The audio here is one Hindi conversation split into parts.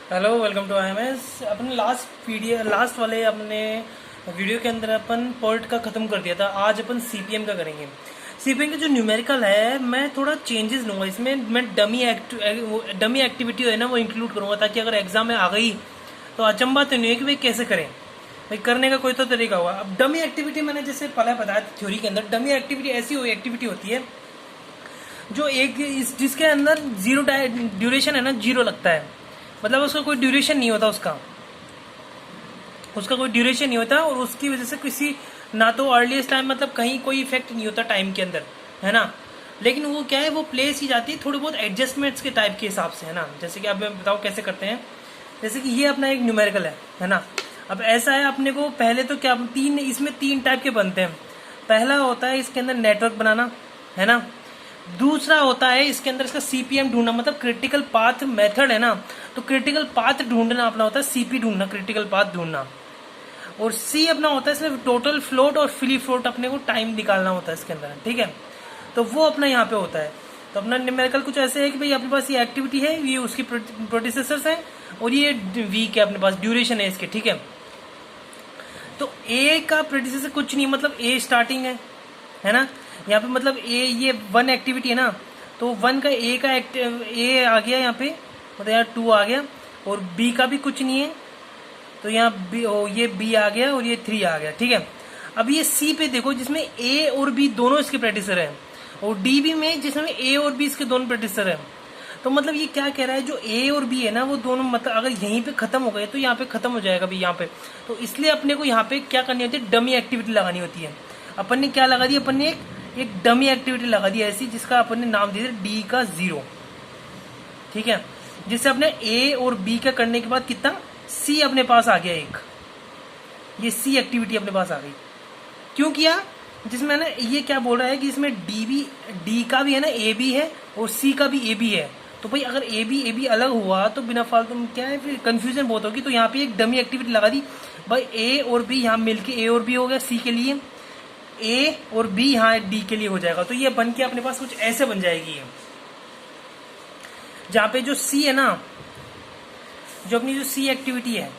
Hello, welcome to IMS। अपने लास्ट वाले अपने वीडियो के अंदर अपन पोर्ट का ख़त्म कर दिया था। आज अपन CPM का करेंगे। CPM का जो न्यूमेरिकल है, मैं थोड़ा चेंजेस लूँगा इसमें। मैं डमी एक्टिविटी है ना, वो इंक्लूड करूँगा, ताकि अगर एग्जाम में आ गई तो अचंबा तो नहीं है कि भाई कैसे करें। भाई करने का कोई तो तरीका होगा। अब डमी एक्टिविटी मैंने जैसे पहले बताया थ्योरी के अंदर, डमी एक्टिविटी ऐसी एक्टिविटी होती है जो जिसके अंदर जीरो ड्यूरेशन है ना, जीरो लगता है। मतलब उसका कोई ड्यूरेशन नहीं होता, उसका कोई ड्यूरेशन नहीं होता, और उसकी वजह से किसी ना तो अर्लीस्ट टाइम, मतलब कहीं कोई इफेक्ट नहीं होता टाइम के अंदर, है ना। लेकिन वो क्या है, वो प्लेस ही जाती है थोड़ी बहुत एडजस्टमेंट्स के टाइप के हिसाब से, है ना। जैसे कि अब मैं बताऊँ कैसे करते हैं। जैसे कि ये अपना एक न्यूमेरिकल है ना। अब ऐसा है, अपने को पहले तो क्या इसमें तीन टाइप के बनते हैं। पहला होता है इसके अंदर नेटवर्क बनाना, है ना। दूसरा होता है इसके अंदर इसका CPM ढूंढना, मतलब क्रिटिकल पाथ मेथड, है ना। तो क्रिटिकल पाथ ढूंढना अपना होता है CP ढूंढना, क्रिटिकल पाथ ढूंढना। और C अपना होता है इसमें टोटल फ्लोट और फ्री फ्लोट, अपने को टाइम निकालना होता है इसके अंदर, ठीक है। तो वो अपना यहाँ पे होता है। तो अपना न्यूमेरिकल कुछ ऐसे है कि भाई अपने पास ये एक्टिविटी है, ये उसकी प्रोड्यूसर्स है, और ये वीक है अपने पास, ड्यूरेशन है इसके, ठीक है। तो A का प्रोड्यूसर कुछ नहीं, मतलब A स्टार्टिंग है ना। यहाँ पे मतलब ये 1 एक्टिविटी है ना, तो 1 का A आ गया यहाँ पे, मतलब यहाँ 2 आ गया, और B का भी कुछ नहीं है, तो यहाँ ये B आ गया, और ये 3 आ गया, ठीक है। अब ये C पे देखो, जिसमें A और B दोनों इसके प्रेडिसर हैं, और D भी में जिसमें A और B इसके दोनों प्रेडिसर हैं। तो मतलब ये क्या कह रहा है, जो A और B है ना, वो दोनों मतलब अगर यहीं पे खत्म हो गए तो यहाँ पे खत्म हो जाएगा भी यहाँ पे। तो इसलिए अपने को यहाँ पे क्या करनी होती है, डमी एक्टिविटी लगानी होती है। अपन ने क्या लगा दी, अपन ने एक डमी एक्टिविटी लगा दी ऐसी, जिसका अपन ने नाम दे दिया D का 0, ठीक है। जिससे अपने A और B का करने के बाद कितना C अपने पास आ गया एक, ये C एक्टिविटी अपने पास आ गई। क्यों किया, जिसमें ना ये क्या बोल रहा है कि इसमें D का भी है ना, A भी है, और C का भी A भी है। तो भाई अगर A B अलग हुआ तो बिना फालतू में क्या है, फिर कंफ्यूजन बहुत होगी। तो यहाँ पे एक डमी एक्टिविटी लगा दी भाई, A और B यहाँ मिलके A और B हो गया C के लिए, A और B यहाँ D के लिए हो जाएगा। तो ये बन के अपने पास कुछ ऐसे बन जाएगी ये, जहाँ पे जो C है ना, जो अपनी जो C एक्टिविटी है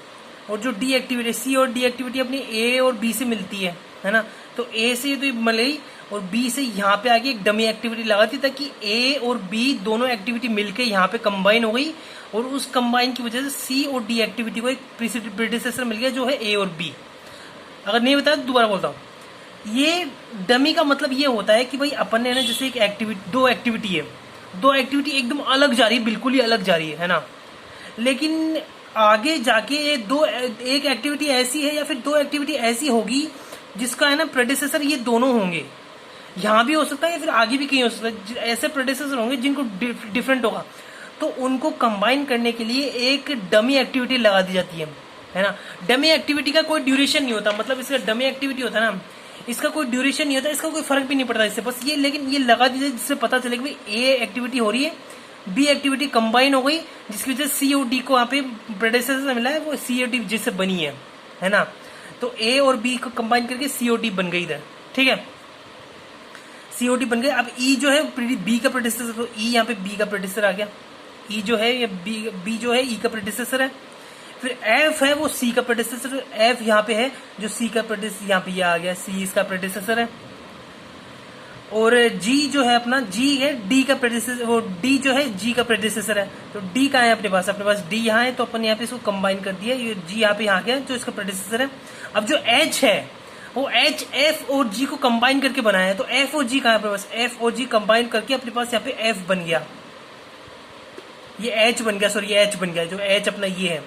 और जो D एक्टिविटी, C और D एक्टिविटी अपनी A और B से मिलती है ना। तो A से तो मिली, और B से यहाँ पे आगे एक डमी एक्टिविटी लगा दी, ताकि A और B दोनों एक्टिविटी मिलके यहाँ पे कंबाइन हो गई, और उस कंबाइन की वजह से C और D एक्टिविटी को एक प्रीडिसेसर मिल गया, जो है A और B। अगर नहीं बताया तो दोबारा बोलता हूँ। ये डमी का मतलब ये होता है कि भाई अपन ने ना, जैसे एक एक्टिविटी, दो एक्टिविटी एकदम अलग जा रही है, बिल्कुल ही अलग जा रही है ना। लेकिन आगे जाके एक एक्टिविटी ऐसी है, या फिर दो एक्टिविटी ऐसी होगी जिसका है ना प्रेडिसेसर ये दोनों होंगे। यहाँ भी हो सकता है, या फिर आगे भी कहीं हो सकता है। ऐसे प्रेडिसेसर होंगे जिनको डिफरेंट होगा, तो उनको कंबाइन करने के लिए एक डमी एक्टिविटी लगा दी जाती है ना। डमी एक्टिविटी का कोई ड्यूरेशन नहीं होता, मतलब इसका डमी एक्टिविटी होता है ना, इसका कोई ड्यूरेशन नहीं होता, इसका कोई फर्क भी नहीं पड़ता इससे। बस ये, लेकिन ये लगा दीजिए जिससे पता चले कि भाई A एक्टिविटी हो रही है, B एक्टिविटी कंबाइन हो गई, जिसकी वजह से C और D को यहाँ पे प्रेडिसेसर मिला है, वो C और D जिससे बनी है ना। तो A और B को कंबाइन करके C और D बन गई इधर, ठीक है। C और D बन गए। अब E जो है B का प्रेडिसेसर, तो E यहाँ पे B का प्रेडिसेसर आ गया। E जो है ये B जो है E का प्रेडिसेसर है। फिर F है वो C का प्रेडिसेसर, F यहाँ पे है जो C का प्रेडिसेसर, यहाँ पे ये आ गया C इसका प्रेडिसेसर है। और G जो है अपना, G है D का प्रेडिसेसर, वो D जो है G का प्रेडिसेसर है। तो D का है अपने पास D यहाँ है, तो अपन यहाँ पे इसको कंबाइन कर दिया, ये G यहाँ पे आ गया जो इसका प्रेडिसेसर है। अब जो H है वो H F और G को कंबाइन करके बनाया है। तो F और G कहाँ है अपने पास, F और G कंबाइन करके अपने पास यहाँ पे F बन गया, ये H बन गया, सॉरी ये H बन गया, जो H अपना ये है।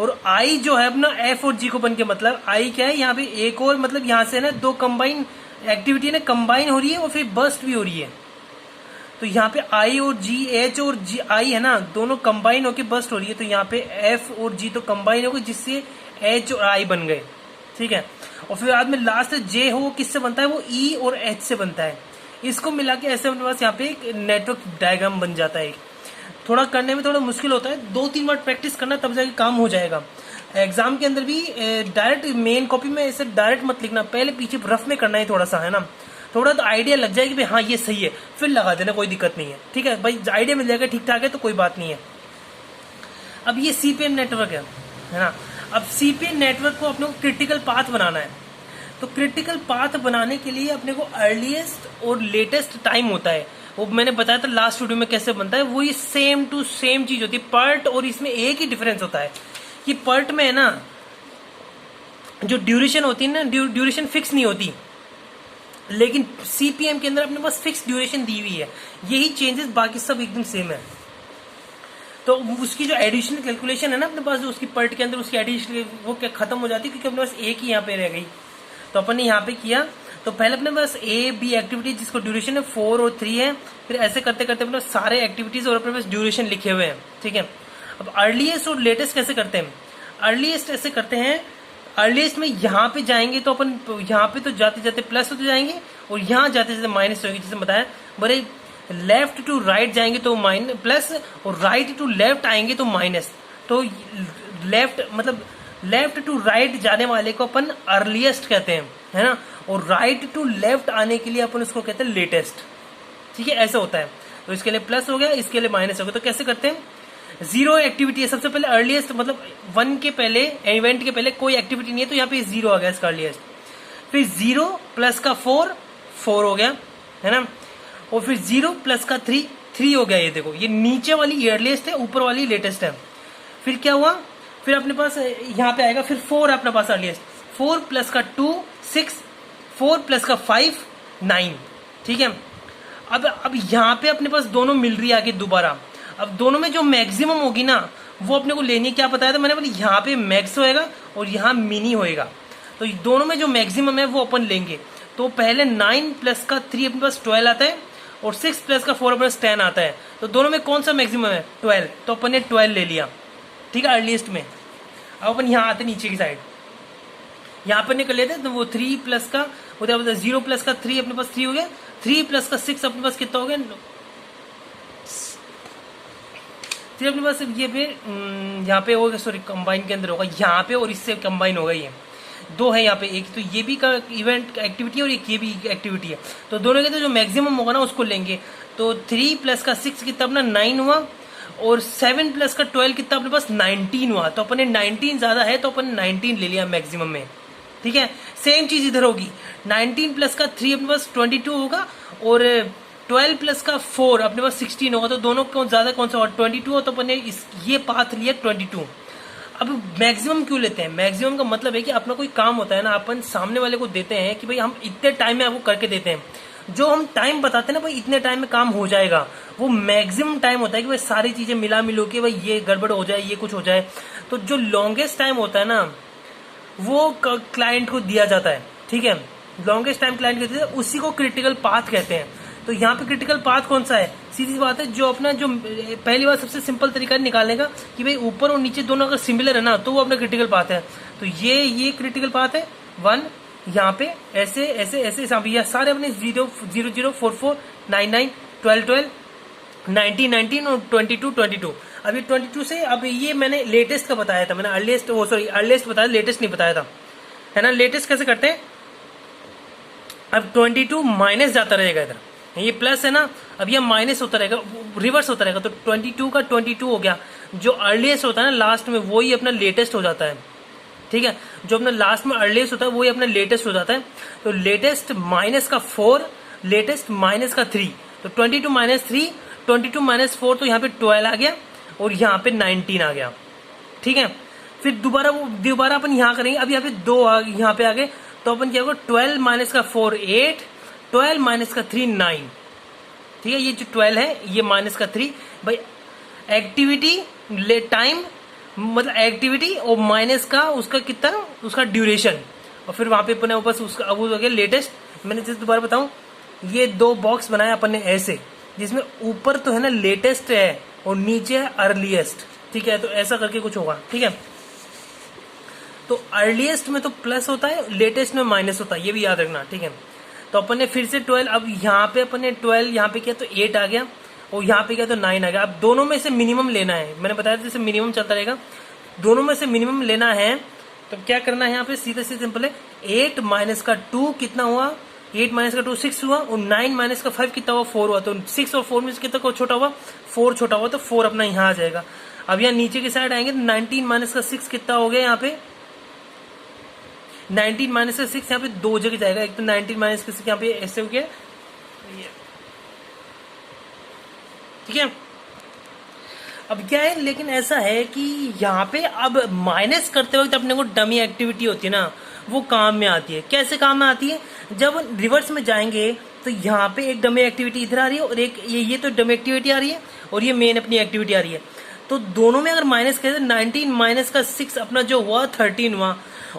और I जो है अपना F और G को बन के, मतलब I क्या है यहाँ पे एक और, मतलब यहाँ से ना दो कंबाइन एक्टिविटी ना कंबाइन हो रही है, और फिर बर्स्ट भी हो रही है। तो यहाँ पे I और G, H और G I है ना, दोनों कंबाइन होके बर्स्ट हो रही है। तो यहाँ पे F और G तो कंबाइन हो गए, जिससे H और I बन गए, ठीक है। और फिर बाद में लास्ट J हो, वो किससे बनता है, वो E और H से बनता है। इसको मिला के ऐसे अपने पास यहाँ पे एक नेटवर्क डायग्राम बन जाता है। थोड़ा करने में थोड़ा मुश्किल होता है, 2-3 बार प्रैक्टिस करना, तब जाके काम हो जाएगा। एग्जाम के अंदर भी डायरेक्ट मेन कॉपी में ऐसे डायरेक्ट मत लिखना, पहले पीछे रफ में करना है थोड़ा सा, है ना। थोड़ा तो आइडिया लग जाएगी भाई हाँ ये सही है, फिर लगा देना, कोई दिक्कत नहीं है, ठीक है भाई। आइडिया मिल जाएगा ठीक ठाक है तो कोई बात नहीं है। अब ये सीपीएम नेटवर्क है ना। अब सीपीएम नेटवर्क को अपने को क्रिटिकल पाथ बनाना है, तो क्रिटिकल पाथ बनाने के लिए अपने को अर्लीस्ट और लेटेस्ट टाइम होता है, वो मैंने बताया था लास्ट वीडियो में कैसे बनता है। वो ये सेम टू सेम चीज होती है, पर्ट और इसमें एक ही डिफरेंस होता है कि पर्ट में है ना जो ड्यूरेशन होती है ना, ड्यूरेशन फिक्स नहीं होती, लेकिन सीपीएम के अंदर अपने पास फिक्स ड्यूरेशन दी हुई है। यही चेंजेस, बाकी सब एकदम सेम है। तो उसकी जो एडिशनल कैलकुलेशन है ना अपने पास, जो उसकी पर्ट के अंदर उसकी एडिशनल वो क्या खत्म हो जाती है, क्योंकि अपने पास एक ही यहाँ पे रह गई। तो अपन ने यहाँ पे किया, तो पहले अपने पास ए बी एक्टिविटी जिसको ड्यूरेशन है 4 और 3 है, फिर ऐसे करते करते अपने सारे एक्टिविटीज और अपने पास ड्यूरेशन लिखे हुए हैं, ठीक है। अब अर्लीस्ट और लेटेस्ट कैसे करते हैं? अर्लीस्ट ऐसे करते हैं, अर्लीस्ट में यहाँ पे जाएंगे तो अपन यहाँ पे तो जाते जाते प्लस होते जाएंगे और यहाँ जाते जाते माइनस होगी, जैसे बताया। बड़े लेफ्ट टू राइट जाएंगे तो माइनस प्लस, और राइट टू लेफ्ट आएंगे तो माइनस। तो लेफ्ट मतलब लेफ्ट टू राइट जाने वाले को अपन अर्लीस्ट कहते हैं, है ना, और राइट टू लेफ्ट आने के लिए अपन उसको कहते हैं लेटेस्ट, ठीक है। ऐसा होता है। तो इसके लिए प्लस हो गया, इसके लिए माइनस हो गया। तो कैसे करते हैं? जीरो एक्टिविटी है सबसे पहले, अर्लीस्ट मतलब 1 के पहले, इवेंट के पहले कोई एक्टिविटी नहीं है, तो यहाँ पे 0 आ गया इसका अर्लीस्ट। फिर 0 प्लस का 4 हो गया, है ना, और फिर 0 प्लस का 3 हो गया। ये देखो, ये नीचे वाली अर्लीस्ट है, ऊपर वाली लेटेस्ट है। फिर क्या हुआ? फिर अपने पास यहाँ पे आएगा, फिर 4 है अपने पास अर्लीस्ट। 4 प्लस का 2 6, 4 प्लस का 5 9, ठीक है। अब यहाँ पे अपने पास दोनों मिल रही है आगे दोबारा। अब दोनों में जो मैक्सिमम होगी ना वो अपने को लेनी है। क्या बताया था मैंने? बोले यहाँ पे मैक्स होएगा और यहाँ मिनी होएगा, तो दोनों में जो मैक्सिमम है वो अपन लेंगे। तो पहले 9 प्लस का 3 अपने पास 12 आता है, और 6 प्लस का 4 अपने पास 10 आता है। तो दोनों में कौन सा मैक्सिमम है? 12। तो अपन ने 12 ले लिया, ठीक है, अर्लीस्ट में। अब अपन यहाँ आते नीचे की साइड, यहाँ पर निकल लेते हैं। तो वो 3 प्लस का 0 प्लस का 3 अपने पास 3 हो गया। 3 प्लस का 6 अपने पास कितना हो गया? 3 अपने पास ये पे यहाँ पे होगा, सॉरी कंबाइन के अंदर होगा यहाँ पे, और इससे कंबाइन होगा। ये 2 है यहाँ पे, एक तो ये भी का इवेंट एक्टिविटी है और एक ये भी एक्टिविटी है। तो दोनों के तो जो मैक्सिमम होगा ना उसको लेंगे। तो 3 प्लस का 6 कितना अपना 9 हुआ, और 7 प्लस का 12 कितना अपने पास 19 हुआ। तो अपन ने 19 ज्यादा है तो अपन 19 ले लिया मैक्सिमम में, ठीक है। सेम चीज इधर होगी, 19 प्लस का 3 अपने पास 22 होगा, और 12 प्लस का 4 अपने पास 16 होगा। तो दोनों को ज्यादा कौन सा होगा? 22 हो। तो अपन ने ये पाथ लिया 22। अब मैक्सिमम क्यों लेते हैं? मैक्सिमम का मतलब है कि अपना कोई काम होता है ना, अपन सामने वाले को देते हैं कि भाई हम इतने टाइम में आपको करके देते हैं। जो हम टाइम बताते हैं ना, भाई इतने टाइम में काम हो जाएगा, वो मैक्सिमम टाइम होता है कि भाई सारी चीजें मिला मिलो के भाई ये गड़बड़ हो जाए, ये कुछ हो जाए। तो जो लॉन्गेस्ट टाइम होता है ना वो क्लाइंट को दिया जाता है, ठीक है। लॉन्गेस्ट टाइम क्लाइंट को दिया, उसी को क्रिटिकल पाथ कहते हैं। तो यहाँ पे क्रिटिकल पाथ कौन सा है? सीधी बात है, जो अपना जो पहली बार सबसे सिंपल तरीका निकालने का कि भाई ऊपर और नीचे दोनों अगर सिमिलर है ना तो वो अपना क्रिटिकल पाथ है। तो ये क्रिटिकल पाथ है 1, यहाँ पे ऐसे ऐसे ऐसे सारे अपने 0 0 0 4 4 9 9 12 12 19 19 और 22 22। अभी 22 से अब ये मैंने लेटेस्ट का बताया था, मैंने अर्लीस्ट अर्लीस्ट बताया, लेटेस्ट नहीं बताया था, है ना। लेटेस्ट कैसे करते हैं? अब 22 माइनस जाता रहेगा इधर, ये प्लस है ना, अब ये माइनस होता रहेगा, रिवर्स होता रहेगा। तो 22 का 22 हो गया। जो अर्लीस्ट होता है ना लास्ट में, वही अपना लेटेस्ट हो जाता है, ठीक है। जो अपना लास्ट में अर्लीस्ट होता है वही अपना लेटेस्ट हो जाता है। तो लेटेस्ट माइनस का 4, लेटेस्ट माइनस का 3, तो 22 माइनस 3, 22 माइनस 4, तो यहाँ पे 12 आ गया और यहाँ पे 19 आ गया, ठीक है। फिर दोबारा अपन यहाँ करेंगे। अब यहाँ पे 2 यहाँ पे आ गए, तो अपन क्या होगा? 12 माइनस का 4 8, 12 माइनस का 3 9, ठीक है। ये जो 12 है ये माइनस का 3, भाई एक्टिविटी ले टाइम मतलब एक्टिविटी और माइनस का उसका कितना, उसका ड्यूरेशन, और फिर वहां पे अपने ऊपर उसका अब हो गया लेटेस्ट। मैंने जैसे दोबारा बताऊं, ये 2 बॉक्स बनाया अपन ने ऐसे, जिसमें ऊपर तो है ना लेटेस्ट है और नीचे है अर्लीस्ट, ठीक है। तो ऐसा करके कुछ होगा, ठीक है। तो अर्लीस्ट में तो प्लस होता है, लेटेस्ट में माइनस होता है, ये भी याद रखना, ठीक है। तो अपन ने फिर से 12, अब यहाँ पे अपन ने 12 यहाँ पे किया तो 8 आ गया, और यहाँ पे किया तो 9 आ गया। अब दोनों में से मिनिमम लेना है, मैंने बताया था जैसे मिनिमम चलता रहेगा, दोनों में से मिनिमम लेना है। तो क्या करना है यहाँ पे? सीधे सीधे सिंपल है, 8 माइनस का 2 कितना हुआ? 8 माइनस का 2 6 हुआ, और 9 माइनस का 5 कितना हुआ? 4 हुआ। तो 6 और 4 में कितना को छोटा हुआ? 4 छोटा हुआ, तो 4 अपना यहाँ आ जाएगा। अब यहाँ नीचे की साइड आएंगे तो 19 माइनस का 6 कितना हो गया यहाँ पे, 19 माइनस का 6 यहाँ पे दो जगह जाएगा, एक तो 19 माइनस का 6 यहाँ पे ऐसे हो गया, ठीक है। अब क्या है, लेकिन ऐसा है कि यहाँ पे अब माइनस करते वक्त अपने को डमी एक्टिविटी होती है ना, वो काम में आती है। कैसे काम में आती है, जब रिवर्स में जाएंगे तो यहाँ पे एक डमी एक्टिविटी इधर आ रही है और एक ये तो डमी एक्टिविटी आ रही है और ये मेन अपनी एक्टिविटी आ रही है। तो दोनों में अगर माइनस करें तो 19 माइनस का 6 अपना जो हुआ 13 हुआ,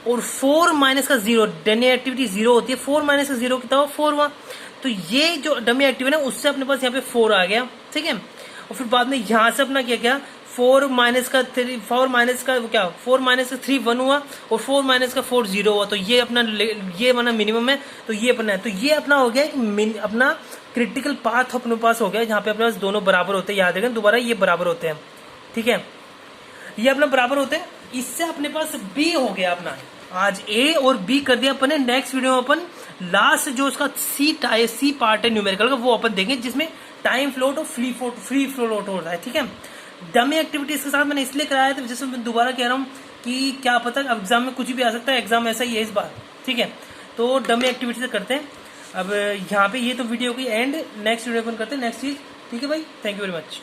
और 4 माइनस का 0, डमी एक्टिविटी 0 होती है, 4 माइनस का 0 कितना हुआ, 4 हुआ। तो ये जो डमी एक्टिविटी है उससे अपने पास यहाँ पे 4 आ गया, ठीक है। और फिर बाद में यहाँ से अपना क्या 4 माइनस का 3, 4 माइनस का क्या 4 माइनस का 3 1 हुआ और 4 माइनस का 4 0 हुआ। तो ये अपना ये अपना मिनिमम है, तो ये अपना है। तो ये अपना हो गया अपना क्रिटिकल पाथ अपने पास हो गया, जहाँ पे अपने पास दोनों बराबर होते हैं। याद रखें दोबारा, ये बराबर होते हैं, ठीक है, ये अपना बराबर होते हैं। इससे अपने पास बी हो गया अपना, आज ए और बी कर दिया अपन ने। नेक्स्ट वीडियो में अपन लास्ट जो उसका सी पार्ट है न्यूमेरिकल का, वो अपन देखेंगे जिसमें टाइम फ्लोट और फ्री फ्लोट होता है, ठीक है। डमी एक्टिविटीज के साथ मैंने इसलिए कराया था, जैसे मैं दोबारा कह रहा हूँ कि क्या पता एग्जाम में कुछ भी आ सकता है, एग्जाम ऐसा ही है इस बार, ठीक है। तो डमी एक्टिविटी से करते हैं। अब यहाँ पे ये तो वीडियो की एंड, नेक्स्ट वीडियो अपन करते हैं नेक्स्ट चीज, ठीक है भाई। Thank you very much.